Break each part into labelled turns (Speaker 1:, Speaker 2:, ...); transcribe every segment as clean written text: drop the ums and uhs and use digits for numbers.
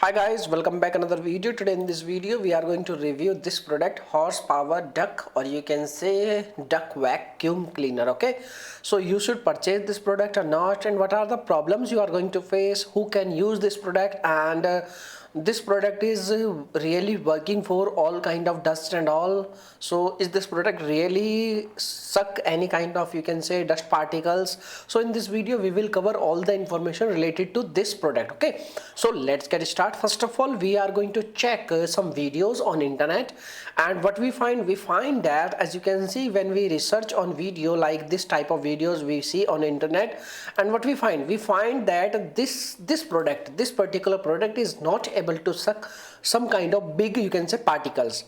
Speaker 1: Hi guys, welcome back another video. Today in this video we are going to review this product, horsepower duck, or you can say duck vacuum cleaner. Okay, so you should purchase this product or not, and what are the problems you are going to face, who can use this product, and this product is really working for all kind of dust and all. So is this product really suck any kind of, you can say, dust particles? So in this video we will cover all the information related to this product. Okay, so let's get started. First of all, we are going to check some videos on internet, and what we find that, as you can see, when we research on video like this type of videos we see on internet, and what we find that this particular product is not able to suck some kind of big, you can say, particles.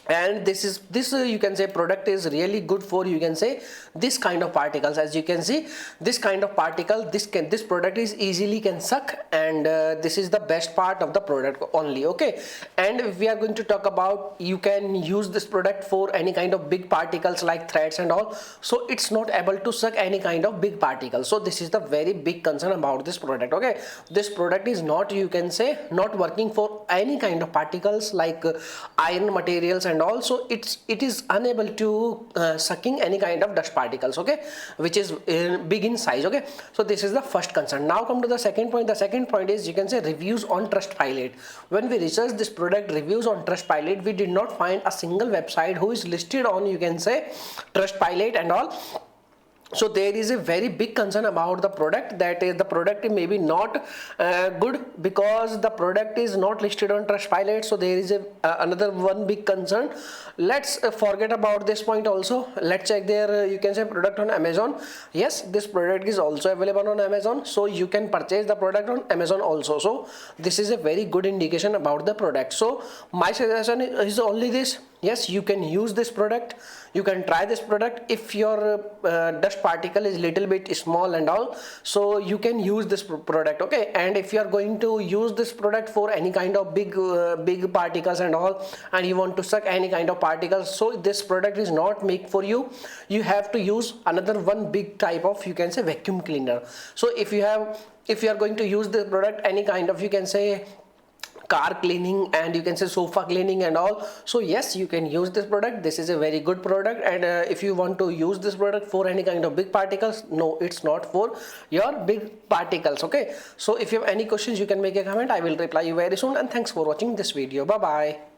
Speaker 1: And this you can say product is really good for, you can say, this kind of particles. As you can see, this kind of particle, this product is easily can suck, and this is the best part of the product only. Okay, and if we are going to talk about, you can use this product for any kind of big particles like threads and all, so it's not able to suck any kind of big particles. So this is the very big concern about this product. Okay, this product is not, you can say, not working for any kind of particles like iron materials, and also it is unable to sucking any kind of dust particles, okay, which is big in size. Okay, so this is the first concern. Now come to the second point. The second point is, you can say, reviews on Trustpilot. When we researched this product reviews on Trustpilot, we did not find a single website who is listed on, you can say, Trustpilot and all. So there is a very big concern about the product, that the product may be not good because the product is not listed on Trustpilot. So there is another one big concern. Let's forget about this point also. Let's check their you can say product on Amazon. Yes, this product is also available on Amazon, so you can purchase the product on Amazon also. So this is a very good indication about the product. So my suggestion is only this. Yes, you can use this product, you can try this product. If your dust particle is little bit small and all, so you can use this product. Okay, and if you are going to use this product for any kind of big particles and all, and you want to suck any kind of particles, so this product is not made for you. You have to use another one big type of, you can say, vacuum cleaner. So if you are going to use this product any kind of, you can say, car cleaning, and you can say sofa cleaning and all, so yes, you can use this product. This is a very good product. And if you want to use this product for any kind of big particles, no, it's not for your big particles. Okay, so if you have any questions, you can make a comment. I will reply you very soon, and thanks for watching this video. Bye bye.